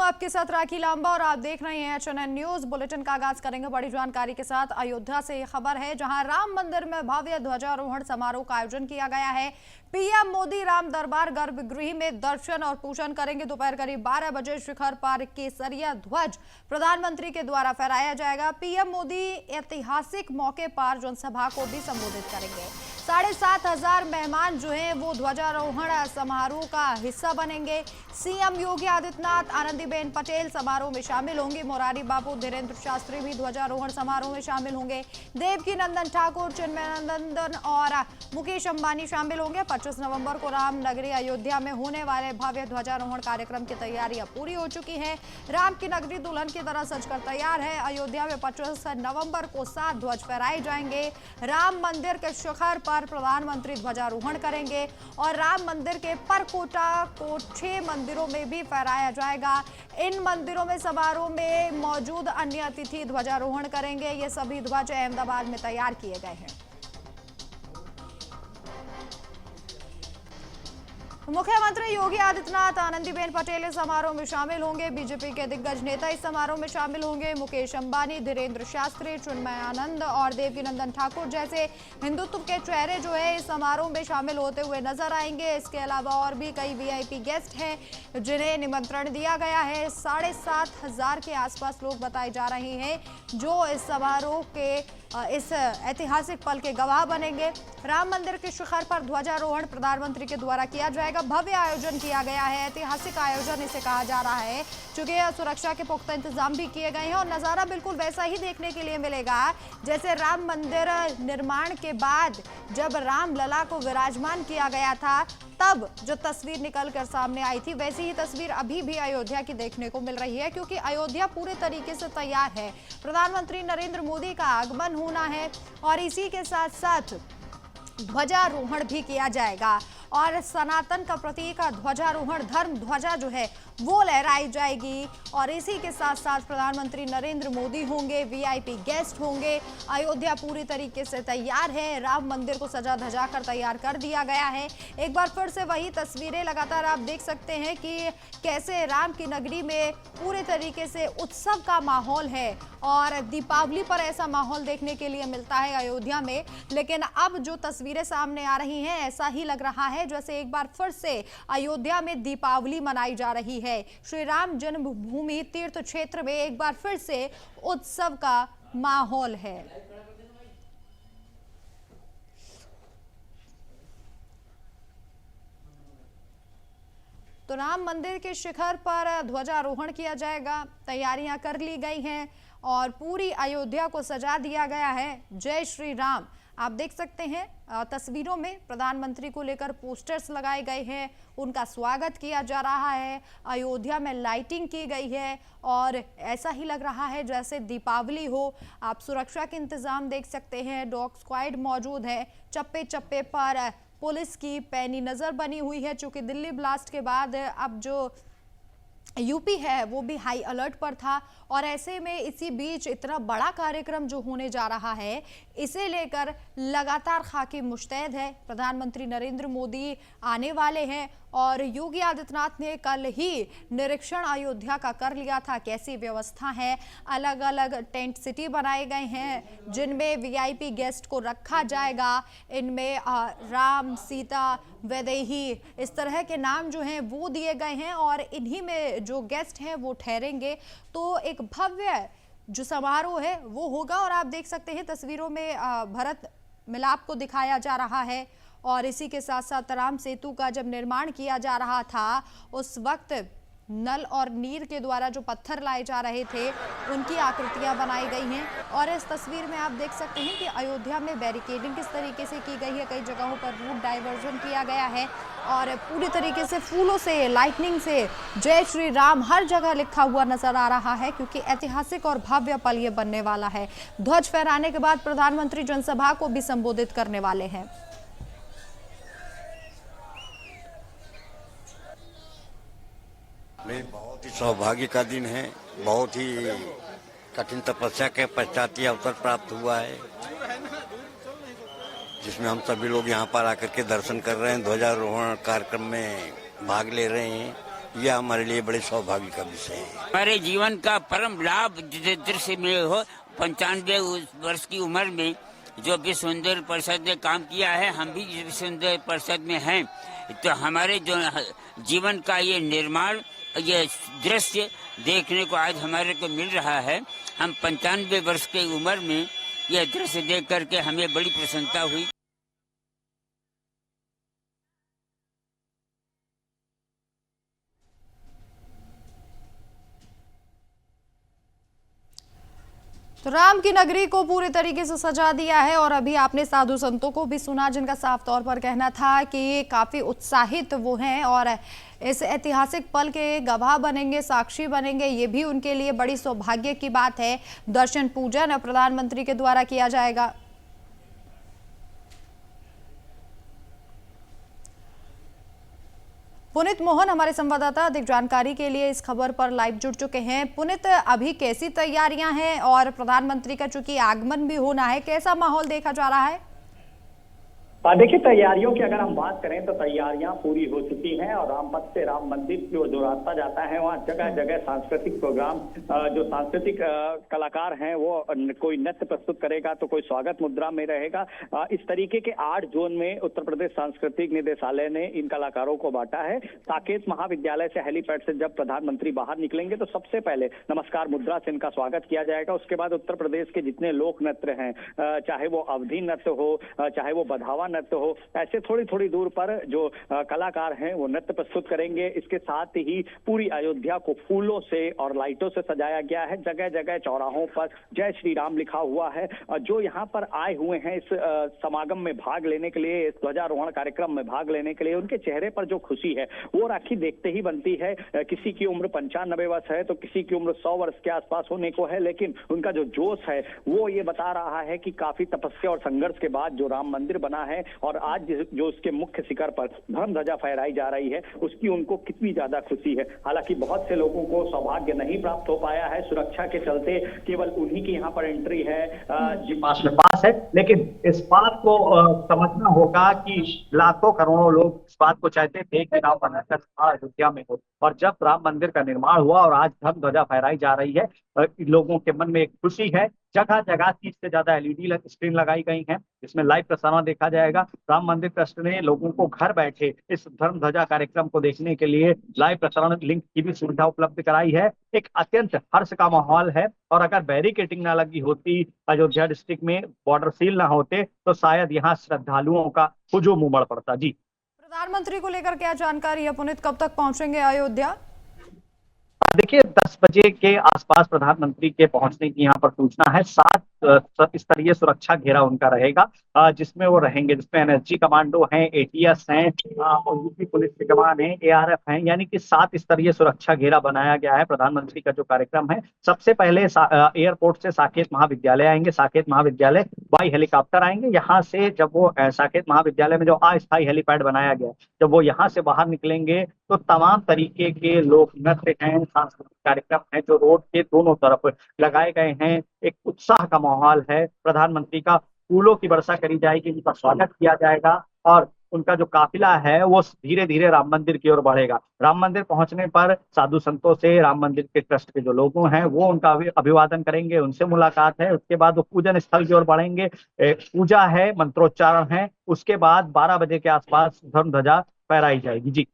आपके साथ राखी लांबा और आप देख रहे हैं HNN न्यूज। बुलेटिन का आगाज करेंगे बड़ी जानकारी के साथ। अयोध्या से ये खबर है, जहां राम मंदिर में भव्य ध्वजारोहण समारोह का आयोजन किया गया है। पीएम मोदी राम दरबार गर्भगृह में दर्शन और पूजन करेंगे। दोपहर करीब 12 बजे शिखर पर केसरिया ध्वज प्रधानमंत्री के द्वारा फहराया जाएगा। पीएम मोदी ऐतिहासिक मौके पर जनसभा को भी संबोधित करेंगे। 7,500 मेहमान जो हैं वो ध्वजारोहण समारोह का हिस्सा बनेंगे। सीएम योगी आदित्यनाथ, आनंदीबेन पटेल समारोह में शामिल होंगे। मोरारी बापू, धीरेन्द्र शास्त्री भी ध्वजारोहण समारोह में शामिल होंगे। देवकी नंदन ठाकुर, चिन्मयानंदन और मुकेश अंबानी शामिल होंगे। 25 नवंबर को राम नगरी अयोध्या में होने वाले भव्य ध्वजारोहण कार्यक्रम की तैयारियां पूरी हो चुकी हैं। राम की नगरी दुल्हन की तरह सजकर तैयार है। अयोध्या में 25 नवंबर को 7 ध्वज फहराए जाएंगे। राम मंदिर के शिखर पर प्रधानमंत्री ध्वजारोहण करेंगे और राम मंदिर के परकोटा को 6 मंदिरों में भी फहराया जाएगा। इन मंदिरों में समारोह में मौजूद अन्य अतिथि ध्वजारोहण करेंगे। ये सभी ध्वज अहमदाबाद में तैयार किए गए हैं। मुख्यमंत्री योगी आदित्यनाथ, आनंदीबेन पटेल इस समारोह में शामिल होंगे। बीजेपी के दिग्गज नेता इस समारोह में शामिल होंगे। मुकेश अंबानी, धीरेन्द्र शास्त्री, चिन्मयानंद और देवकी नंदन ठाकुर जैसे हिंदुत्व के चेहरे जो है इस समारोह में शामिल होते हुए नजर आएंगे। इसके अलावा और भी कई वीआईपी गेस्ट हैं जिन्हें निमंत्रण दिया गया है। 7,500 के आसपास लोग बताए जा रहे हैं जो इस समारोह के इस ऐतिहासिक पल के गवाह बनेंगे। राम मंदिर के शिखर पर ध्वजारोहण प्रधानमंत्री के द्वारा किया जाएगा। भव्य आयोजन किया गया है, ऐतिहासिक आयोजन इसे कहा जा रहा है, क्योंकि सुरक्षा के पुख्ता इंतजाम भी किए गए हैं और नज़ारा बिल्कुल वैसा ही देखने के लिए मिलेगा जैसे राम मंदिर निर्माण के बाद जब राम लला को विराजमान किया गया था तब जो तस्वीर निकल कर सामने आई थी, वैसी ही तस्वीर अभी भी अयोध्या की देखने को मिल रही है, क्योंकि अयोध्या पूरे तरीके से तैयार है। प्रधानमंत्री नरेंद्र मोदी का आगमन होना है और इसी के साथ साथ ध्वजारोहण भी किया जाएगा और सनातन का प्रतीक ध्वजारोहण धर्म ध्वजा जो है वो लहराई जाएगी और इसी के साथ साथ प्रधानमंत्री नरेंद्र मोदी होंगे, वीआईपी गेस्ट होंगे। अयोध्या पूरी तरीके से तैयार है। राम मंदिर को सजा धजा कर तैयार कर दिया गया है। एक बार फिर से वही तस्वीरें लगातार आप देख सकते हैं कि कैसे राम की नगरी में पूरे तरीके से उत्सव का माहौल है और दीपावली पर ऐसा माहौल देखने के लिए मिलता है अयोध्या में। लेकिन अब जो तस्वीरें सामने आ रही हैं, ऐसा ही लग रहा है जैसे एक बार फिर से अयोध्या में दीपावली मनाई जा रही है। श्री राम जन्मभूमि तीर्थ क्षेत्र में एक बार फिर से उत्सव का माहौल है। तो राम मंदिर के शिखर पर ध्वजारोहण किया जाएगा। तैयारियां कर ली गई हैं और पूरी अयोध्या को सजा दिया गया है। जय श्री राम आप देख सकते हैं तस्वीरों में प्रधानमंत्री को लेकर पोस्टर्स लगाए गए हैं, उनका स्वागत किया जा रहा है। अयोध्या में लाइटिंग की गई है और ऐसा ही लग रहा है जैसे दीपावली हो। आप सुरक्षा के इंतजाम देख सकते हैं, डॉग स्क्वाड मौजूद है। चप्पे चप्पे पर पुलिस की पैनी नज़र बनी हुई है, चूँकि दिल्ली ब्लास्ट के बाद अब जो यूपी है वो भी हाई अलर्ट पर था और ऐसे में इसी बीच इतना बड़ा कार्यक्रम जो होने जा रहा है इसे लेकर लगातार खाकी मुस्तैद है। प्रधानमंत्री नरेंद्र मोदी आने वाले हैं और योगी आदित्यनाथ ने कल ही निरीक्षण अयोध्या का कर लिया था। कैसी व्यवस्था है, अलग अलग टेंट सिटी बनाए गए हैं जिनमें वीआईपी गेस्ट को रखा जाएगा। इनमें राम, सीता, वैदेही इस तरह के नाम जो हैं वो दिए गए हैं और इन्हीं में जो गेस्ट हैं वो ठहरेंगे। तो एक भव्य जो समारोह है वो होगा और आप देख सकते हैं तस्वीरों में भरत मिलाप को दिखाया जा रहा है और इसी के साथ साथ राम सेतु का जब निर्माण किया जा रहा था उस वक्त नल और नीर के द्वारा जो पत्थर लाए जा रहे थे उनकी आकृतियां बनाई गई हैं और इस तस्वीर में आप देख सकते हैं कि अयोध्या में बैरिकेडिंग किस तरीके से की गई है। कई जगहों पर रूट डाइवर्जन किया गया है और पूरी तरीके से फूलों से, लाइटनिंग से जय श्री राम हर जगह लिखा हुआ नजर आ रहा है, क्योंकि ऐतिहासिक और भव्य पल ये बनने वाला है। ध्वज फहराने के बाद प्रधानमंत्री जनसभा को भी संबोधित करने वाले हैं। मेरी बहुत ही सौभाग्य का दिन है। बहुत ही कठिन तपस्या के पश्चात ये अवसर प्राप्त हुआ है जिसमें हम सभी लोग यहाँ पर आकर के दर्शन कर रहे हैं, ध्वजारोहण कार्यक्रम में भाग ले रहे हैं। यह हमारे लिए बड़े सौभाग्य का विषय है। हमारे जीवन का परम लाभ दृश्य में हो। 95 वर्ष की उम्र में जो विश्व हिंदू परिषद ने काम किया है, हम भी विश्व हिंदू परिषद में हैं, तो हमारे जो जीवन का ये निर्माण, ये दृश्य देखने को आज हमारे को मिल रहा है। हम 95 वर्ष की उम्र में यह दृश्य देख करके हमें बड़ी प्रसन्नता हुई। तो राम की नगरी को पूरे तरीके से सजा दिया है और अभी आपने साधु संतों को भी सुना, जिनका साफ तौर पर कहना था कि काफी उत्साहित वो हैं और इस ऐतिहासिक पल के गवाह बनेंगे, साक्षी बनेंगे। ये भी उनके लिए बड़ी सौभाग्य की बात है। दर्शन पूजन प्रधानमंत्री के द्वारा किया जाएगा। पुनित मोहन हमारे संवाददाता अधिक जानकारी के लिए इस खबर पर लाइव जुड़ चुके हैं। पुनित, अभी कैसी तैयारियां हैं और प्रधानमंत्री का चूंकि आगमन भी होना है, कैसा माहौल देखा जा रहा है? देखिए, तैयारियों की अगर हम बात करें तो तैयारियां पूरी हो चुकी हैं और रामपथ से राम मंदिर की ओर जो रास्ता जाता है वहाँ जगह जगह सांस्कृतिक प्रोग्राम, जो सांस्कृतिक कलाकार हैं वो कोई नृत्य प्रस्तुत करेगा तो कोई स्वागत मुद्रा में रहेगा। इस तरीके के 8 जोन में उत्तर प्रदेश सांस्कृतिक निदेशालय ने इन कलाकारों को बांटा है। साकेत महाविद्यालय से हेलीपैड से जब प्रधानमंत्री बाहर निकलेंगे तो सबसे पहले नमस्कार मुद्रा से इनका स्वागत किया जाएगा। उसके बाद उत्तर प्रदेश के जितने लोक नृत्य हैं, चाहे वो अवधी नृत्य हो, चाहे वो बधावा नृत्य हो, ऐसे थोड़ी थोड़ी दूर पर जो कलाकार हैं वो नृत्य प्रस्तुत करेंगे। इसके साथ ही पूरी अयोध्या को फूलों से और लाइटों से सजाया गया है। जगह जगह चौराहों पर जय श्री राम लिखा हुआ है। जो यहाँ पर आए हुए हैं इस समागम में भाग लेने के लिए, इस ध्वजारोहण कार्यक्रम में भाग लेने के लिए, उनके चेहरे पर जो खुशी है वो राखी देखते ही बनती है। किसी की उम्र 95 वर्ष है तो किसी की उम्र 100 वर्ष के आसपास होने को है, लेकिन उनका जो जोश है वो ये बता रहा है कि काफी तपस्या और संघर्ष के बाद जो राम मंदिर बना है और आज जो उसके मुख्य शिखर पर धर्म ध्वजा फहराई जा रही है उसकी उनको कितनी ज्यादा खुशी है। हालांकि बहुत से लोगों को सौभाग्य नहीं प्राप्त हो पाया है, सुरक्षा के चलते केवल उन्हीं की यहाँ पर एंट्री है जो पास है। लेकिन इस बात को समझना होगा कि लाखों करोड़ों लोग इस बात को चाहते थे कि राम मंदिर का अयोध्या में हो, और जब राम मंदिर का निर्माण हुआ और आज धर्म ध्वजा फहराई जा रही है, लोगों के मन में एक खुशी है। जगह जगह 30 से ज्यादा एलईडी स्क्रीन लगाई गई हैं, जिसमें लाइव प्रसारण देखा जाएगा। राम मंदिर ट्रस्ट ने लोगों को घर बैठे इस धर्म ध्वजा कार्यक्रम को देखने के लिए लाइव प्रसारण लिंक की भी सुविधा उपलब्ध कराई है। एक अत्यंत हर्ष का माहौल है और अगर बैरिकेटिंग ना लगी होती, अयोध्या डिस्ट्रिक्ट में बॉर्डर सील ना होते, तो शायद यहाँ श्रद्धालुओं का हुजूम उमड़ पड़ता। जी, प्रधानमंत्री को लेकर क्या जानकारी है पुनित, कब तक पहुंचेंगे अयोध्या? देखिए, 10 बजे के आसपास प्रधानमंत्री के पहुंचने की यहाँ पर सूचना है। 7 स्तरीय सुरक्षा घेरा उनका रहेगा, जिसमें वो रहेंगे, जिसमें एनएसजी कमांडो हैं, एटीएस हैं और यूपी पुलिस के जवान हैं, एआरएफ हैं, यानी कि 7 स्तरीय सुरक्षा घेरा बनाया गया है। प्रधानमंत्री का जो कार्यक्रम है, सबसे पहले एयरपोर्ट से साकेत महाविद्यालय आएंगे। साकेत महाविद्यालय बाई हेलीकॉप्टर आएंगे। यहाँ से जब वो साकेत महाविद्यालय में जो अस्थायी हेलीपैड बनाया गया, जब वो यहाँ से बाहर निकलेंगे तो तमाम तरीके के लोक नृत्य हैं, सांस्कृतिक कार्यक्रम हैं जो रोड के दोनों तरफ लगाए गए हैं। एक उत्साह का माहौल है। प्रधानमंत्री का फूलों की वर्षा करी जाएगी, उनका स्वागत किया जाएगा और उनका जो काफिला है वो धीरे धीरे राम मंदिर की ओर बढ़ेगा। राम मंदिर पहुंचने पर साधु संतों से, राम मंदिर के ट्रस्ट के जो लोगों हैं वो उनका अभिवादन करेंगे, उनसे मुलाकात है। उसके बाद वो पूजन स्थल की ओर बढ़ेंगे। पूजा है, मंत्रोच्चारण है। उसके बाद 12 बजे के आसपास धर्म ध्वजा फहराई जाएगी। जी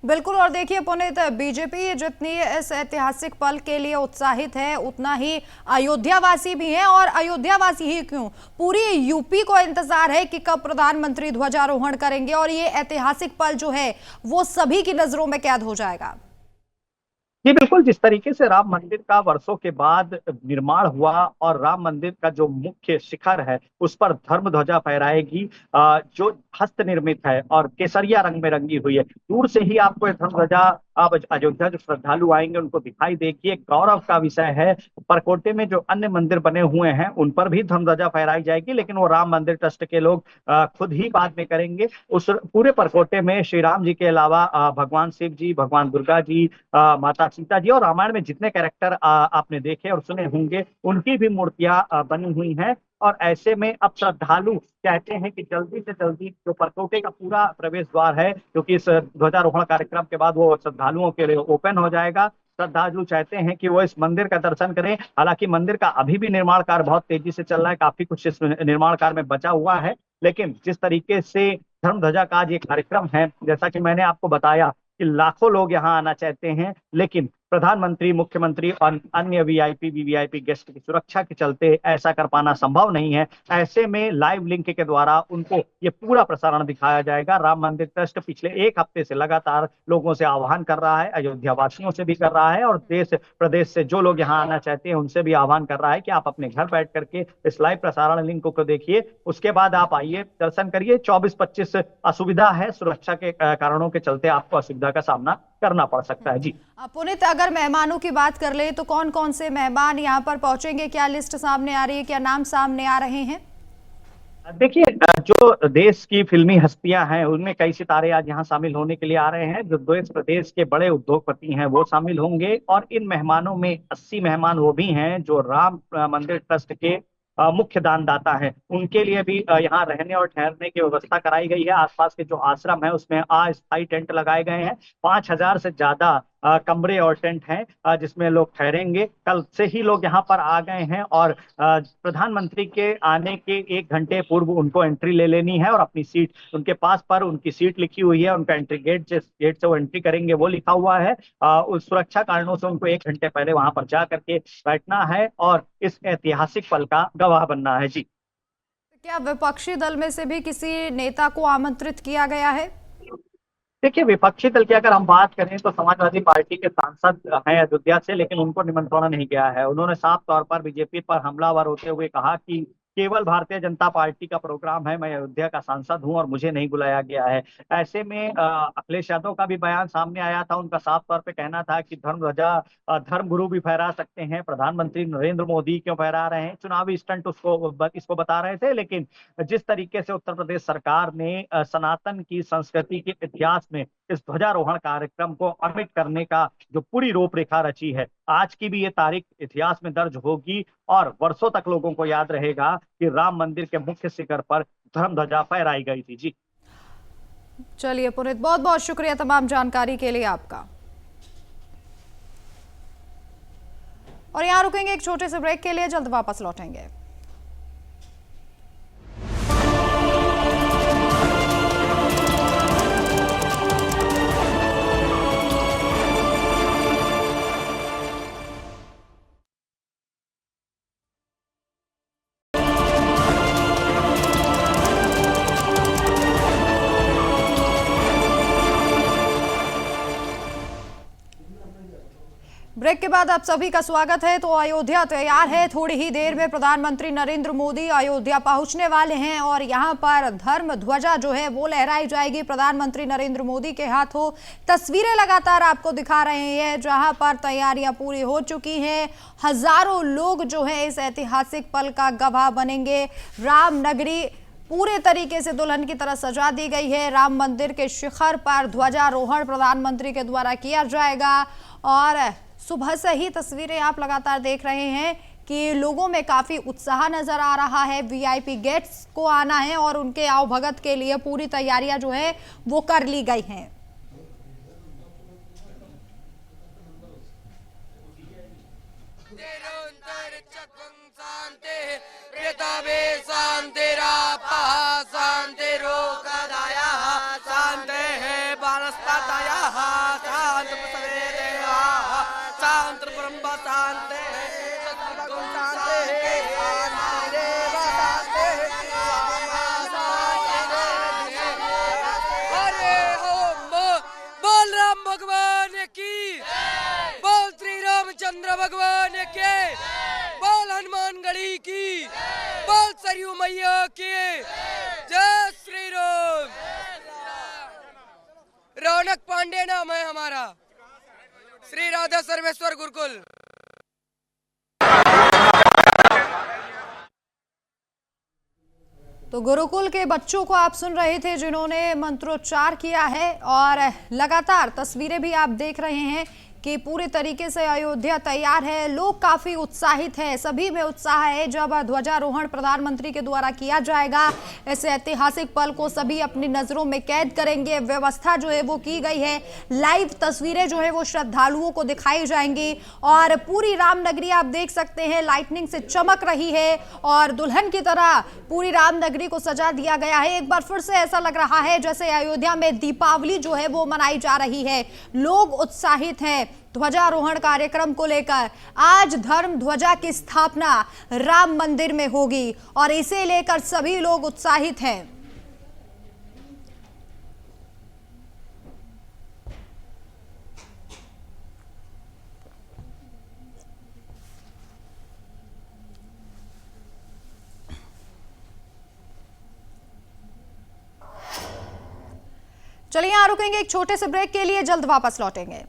बिल्कुल। और देखिए पुनित, बीजेपी जितनी इस ऐतिहासिक पल के लिए उत्साहित है, उतना ही अयोध्यावासी भी हैं। और अयोध्यावासी ही क्यों, पूरी यूपी को इंतजार है कि कब प्रधानमंत्री ध्वजारोहण करेंगे और ये ऐतिहासिक पल जो है वो सभी की नजरों में कैद हो जाएगा। जी बिल्कुल, जिस तरीके से राम मंदिर का वर्षों के बाद निर्माण हुआ और राम मंदिर का जो मुख्य शिखर है उस पर धर्म ध्वजा फहराएगी, जो हस्त निर्मित है और केसरिया रंग में रंगी हुई है। दूर से ही आपको ये धर्म ध्वजा अब अयोध्या जो श्रद्धालु आएंगे उनको दिखाई देगी। एक गौरव का विषय है। परकोटे में जो अन्य मंदिर बने हुए हैं उन पर भी धर्म ध्वजा फहराई जाएगी, लेकिन वो राम मंदिर ट्रस्ट के लोग खुद ही बाद में करेंगे। उस पूरे परकोटे में श्री राम जी के अलावा भगवान शिव जी, भगवान दुर्गा जी, माता सीता जी और रामायण में जितने कैरेक्टर आपने देखे और सुने होंगे उनकी भी मूर्तियां बनी हुई हैं। और ऐसे में अब श्रद्धालु कहते हैं कि जल्दी से जल्दी जो परकोटे का पूरा प्रवेश द्वार है, क्योंकि इस ध्वजारोहण कार्यक्रम के बाद वो श्रद्धालुओं के लिए ओपन हो जाएगा। श्रद्धालु चाहते हैं कि वो इस मंदिर का दर्शन करें। हालांकि मंदिर का अभी भी निर्माण कार्य बहुत तेजी से चल रहा है, काफी कुछ इस निर्माण कार्य में बचा हुआ है। लेकिन जिस तरीके से धर्म ध्वजा का आज ये कार्यक्रम है, जैसा कि मैंने आपको बताया कि लाखों लोग यहाँ आना चाहते हैं, लेकिन प्रधानमंत्री, मुख्यमंत्री और अन्य वीआईपी, वीवीआईपी गेस्ट की सुरक्षा के चलते ऐसा कर पाना संभव नहीं है। ऐसे में लाइव लिंक के द्वारा उनको ये पूरा प्रसारण दिखाया जाएगा। राम मंदिर ट्रस्ट पिछले एक हफ्ते से लगातार लोगों से आह्वान कर रहा है, अयोध्या वासियों से भी कर रहा है और देश प्रदेश से जो लोग यहाँ आना चाहते हैं उनसे भी आह्वान कर रहा है कि आप अपने घर बैठ करके इस लाइव प्रसारण लिंक को देखिए, उसके बाद आप आइए, दर्शन करिए। 24-25 असुविधा है, सुरक्षा के कारणों के चलते आपको असुविधा का सामना करना पड़ सकता है। जी पुनीत, अगर मेहमानों की बात कर ले तो कौन कौन से मेहमान यहाँ पर पहुंचेंगे, क्या लिस्ट सामने आ रही है, क्या नाम सामने आ रहे हैं? देखिए, जो देश की फिल्मी हस्तियां हैं उनमें कई सितारे आज यहाँ शामिल होने के लिए आ रहे हैं। जो देश प्रदेश के बड़े उद्योगपति हैं वो शामिल होंगे और इन मेहमानों में 80 मेहमान वो भी हैं जो राम मंदिर ट्रस्ट के मुख्य दानदाता हैं। उनके लिए भी यहाँ रहने और ठहरने की व्यवस्था कराई गई है। आसपास के जो आश्रम है उसमें अस्थायी टेंट लगाए गए हैं। 5000 से ज्यादा कमरे और टेंट हैं जिसमें लोग ठहरेंगे। कल से ही लोग यहाँ पर आ गए हैं और प्रधानमंत्री के आने के 1 घंटे पूर्व उनको एंट्री ले लेनी है और अपनी सीट, उनके पास पर उनकी सीट लिखी हुई है, उनका एंट्री गेट से वो एंट्री करेंगे वो लिखा हुआ है। उस सुरक्षा कारणों से उनको 1 घंटे पहले वहां पर जा करके बैठना है और इस ऐतिहासिक पल का गवाह बनना है। जी, क्या विपक्षी दल में से भी किसी नेता को आमंत्रित किया गया है? देखिए, विपक्षी दल की अगर हम बात करें तो समाजवादी पार्टी के सांसद हैं अयोध्या से, लेकिन उनको निमंत्रण नहीं गया है। उन्होंने साफ तौर पर बीजेपी पर हमलावर होते हुए कहा कि केवल भारतीय जनता पार्टी का प्रोग्राम है, मैं अयोध्या का सांसद हूं और मुझे नहीं बुलाया गया है। ऐसे में अखिलेश यादव का भी बयान सामने आया था। उनका साफ तौर पे कहना था कि धर्म ध्वजा धर्म गुरु भी फहरा सकते हैं, प्रधानमंत्री नरेंद्र मोदी क्यों फहरा रहे हैं, चुनावी स्टंट इसको बता रहे थे। लेकिन जिस तरीके से उत्तर प्रदेश सरकार ने सनातन की संस्कृति के इतिहास में इस ध्वजारोहण कार्यक्रम को अमिट करने का जो पूरी रूपरेखा रची है, आज की भी ये तारीख इतिहास में दर्ज होगी और वर्षों तक लोगों को याद रहेगा कि राम मंदिर के मुख्य शिखर पर धर्म ध्वजा फहराई गई थी। जी चलिए पुनीत, बहुत बहुत शुक्रिया तमाम जानकारी के लिए आपका। और यहाँ रुकेंगे एक छोटे से ब्रेक के लिए, जल्द वापस लौटेंगे। ब्रेक के बाद आप सभी का स्वागत है। तो अयोध्या तैयार है, थोड़ी ही देर में प्रधानमंत्री नरेंद्र मोदी अयोध्या पहुंचने वाले हैं और यहां पर धर्म ध्वजा जो है वो लहराई जाएगी प्रधानमंत्री नरेंद्र मोदी के हाथों। तस्वीरें लगातार आपको दिखा रहे हैं जहां पर तैयारियां पूरी हो चुकी हैं। हजारों लोग जो है इस ऐतिहासिक पल का गवाह बनेंगे। राम नगरी पूरे तरीके से दुल्हन की तरह सजा दी गई है। राम मंदिर के शिखर पर ध्वजारोहण प्रधानमंत्री के द्वारा किया जाएगा और सुबह से ही तस्वीरें आप लगातार देख रहे हैं कि लोगों में काफी उत्साह नजर आ रहा है। वीआईपी गेट्स को आना है और उनके आवभगत के लिए पूरी तैयारियां जो है वो कर ली गई हैं। भगवान के, बोल हनुमानगढ़ी की, बोल सरयू मैया की, जय श्री राम। रौनक पांडे नाम है हमारा, श्री राधा सर्वेश्वर गुरुकुल। तो गुरुकुल के बच्चों को आप सुन रहे थे जिन्होंने मंत्रोच्चार किया है और लगातार तस्वीरें भी आप देख रहे हैं कि पूरे तरीके से अयोध्या तैयार है, लोग काफी उत्साहित हैं, सभी में उत्साह है। जब ध्वजारोहण प्रधानमंत्री के द्वारा किया जाएगा, इस ऐतिहासिक पल को सभी अपनी नजरों में कैद करेंगे। व्यवस्था जो है वो की गई है, लाइव तस्वीरें जो है वो श्रद्धालुओं को दिखाई जाएंगी और पूरी रामनगरी आप देख सकते हैं लाइटनिंग से चमक रही है और दुल्हन की तरह पूरी रामनगरी को सजा दिया गया है। एक बार फिर से ऐसा लग रहा है जैसे अयोध्या में दीपावली जो है वो मनाई जा रही है। लोग उत्साहित हैं ध्वजारोहण कार्यक्रम को लेकर। आज धर्म ध्वजा की स्थापना राम मंदिर में होगी और इसे लेकर सभी लोग उत्साहित हैं। चलिए यहां रुकेंगे एक छोटे से ब्रेक के लिए, जल्द वापस लौटेंगे।